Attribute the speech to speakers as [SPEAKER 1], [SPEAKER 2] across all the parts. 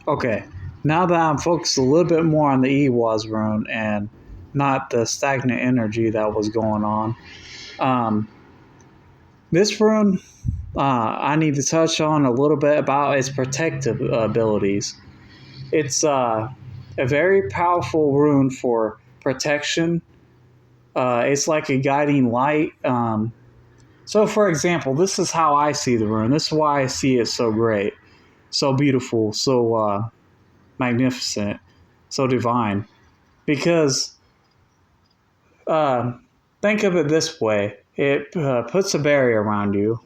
[SPEAKER 1] Okay, now that I'm focused a little bit more on the Eihwaz rune and not the stagnant energy that was going on, um, this rune, I need to touch on a little bit about its protective abilities. It's a very powerful rune for protection. It's like a guiding light. So, for example, this is how I see the rune. This is why I see it so great, so beautiful, so magnificent, so divine. Because uh, think of it this way: it puts a barrier around you,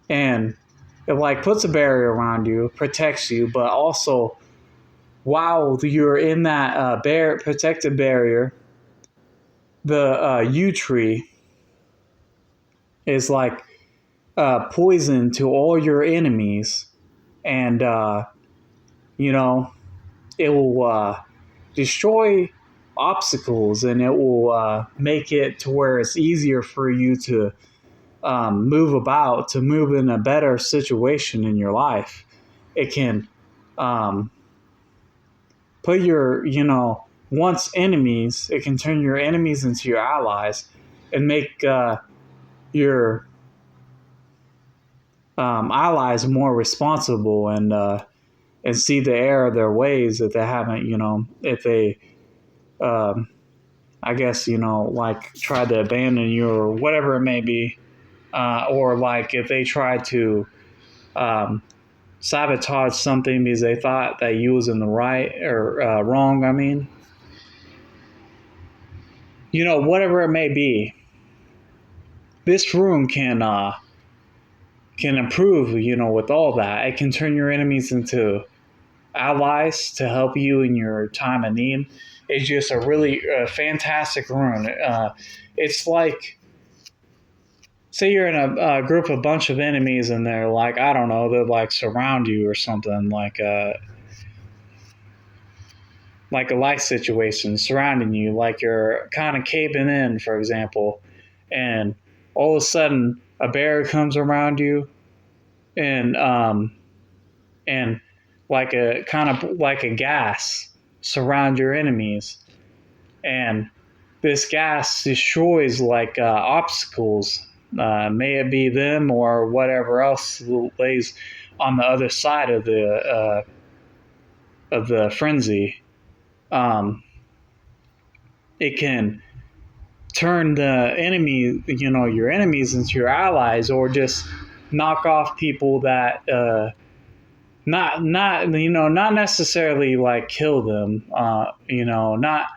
[SPEAKER 1] and it like puts a barrier around you, protects you, but also while you're in that protected barrier, the yew tree is like poison to all your enemies, and you know it will destroy obstacles, and it will make it to where it's easier for you to move about, to move in a better situation in your life. It can um, put your, once enemies, it can turn your enemies into your allies and make your allies more responsible and see the error of their ways if they haven't, if they, um, I guess, like try to abandon you or whatever it may be, or like if they try to um, sabotage something because they thought that you was in the right or wrong. I mean, whatever it may be, this room can improve. With all that, it can turn your enemies into allies to help you in your time of need. It's just a really fantastic rune. It's like, say you're in a group of bunch of enemies and they're like, I don't know, they're like surround you or something, like a life situation surrounding you, like you're kind of caving in, for example, and all of a sudden a bear comes around you, and and like a kind of like a gas surround your enemies, and this gas destroys like obstacles. May it be them or whatever else lays on the other side of the frenzy. Um, it can turn the enemy, your enemies into your allies, or just knock off people that not necessarily like kill them, not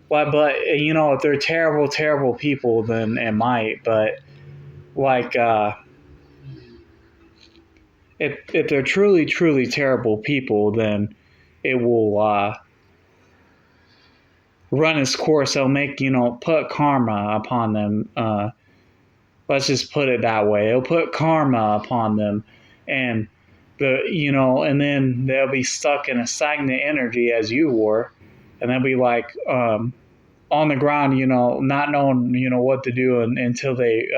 [SPEAKER 1] but if they're terrible people, then it might. But like if they're truly terrible people, then it will run its course. It'll make, put karma upon them. Let's just put it that way. It'll put karma upon them, and and then they'll be stuck in a stagnant energy as you were, and they'll be like on the ground, not knowing, what to do until they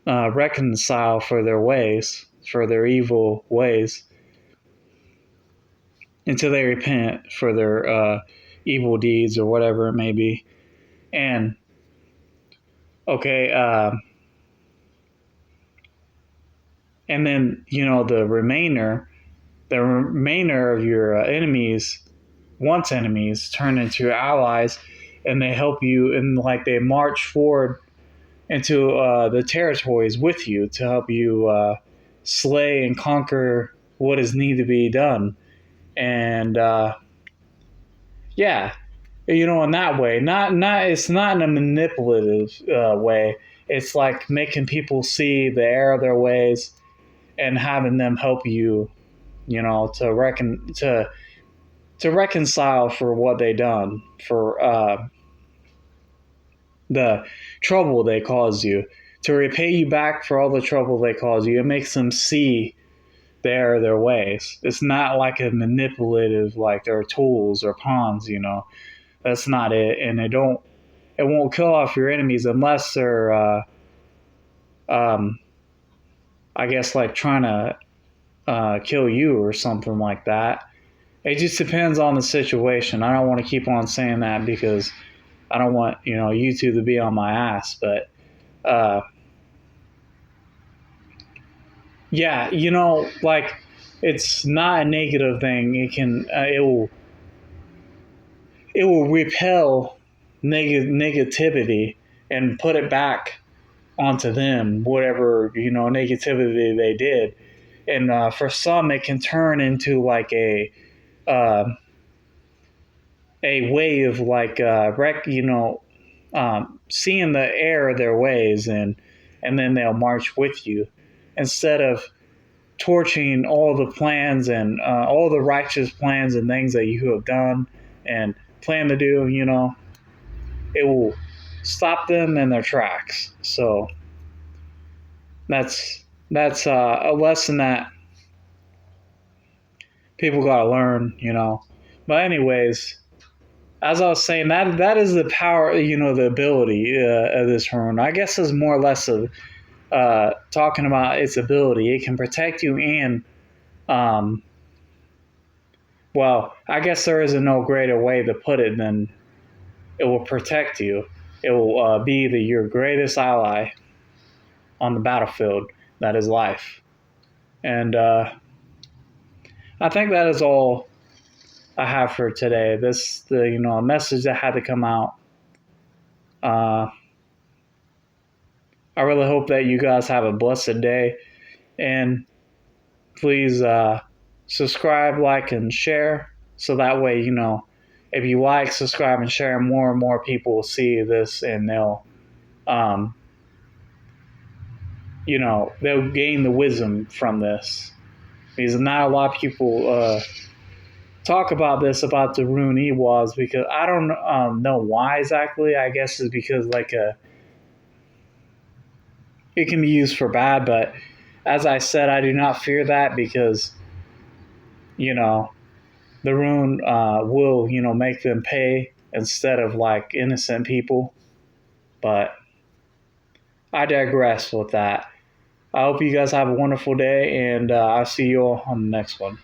[SPEAKER 1] reconcile for their ways, for their evil ways, until they repent for their evil deeds or whatever it may be. And okay, and then the remainder of your enemies, once enemies, turn into your allies, and they help you, and like they march forward into the territories with you to help you slay and conquer what is need to be done. And yeah, in that way, not it's not in a manipulative way. It's like making people see the error of their ways and having them help you, to reconcile for what they done, for the trouble they caused you, to repay you back for all the trouble they caused you. It makes them see their ways. It's not like a manipulative, like they're tools or pawns. That's not it. And it won't kill off your enemies unless they're I guess like trying to kill you or something like that. It just depends on the situation. I don't want to keep on saying that because I don't want YouTube to be on my ass, but uh, yeah, like it's not a negative thing. It will repel negativity and put it back onto them, whatever negativity they did. And for some, it can turn into like uh, a way of like seeing the error of their ways, and then they'll march with you instead of torching all the plans and all the righteous plans and things that you have done and plan to do. It will stop them in their tracks. So that's a lesson that people got to learn. But anyways, as I was saying, that is the power, the ability of this rune. I guess is more or less of talking about its ability. It can protect you and, well, I guess there isn't no greater way to put it than it will protect you. It will be your greatest ally on the battlefield. That is life. And I think that is all I have for today. A message that had to come out. I really hope that you guys have a blessed day, and please subscribe, like, and share, so that way if you like, subscribe, and share, more and more people will see this, and they'll gain the wisdom from this, because not a lot of people talk about this, about the Rune Eihwaz, because I don't know why exactly. I guess it's because it can be used for bad, but as I said, I do not fear that, because the rune will make them pay instead of like innocent people. But I digress with that. I hope you guys have a wonderful day, and I'll see you all on the next one.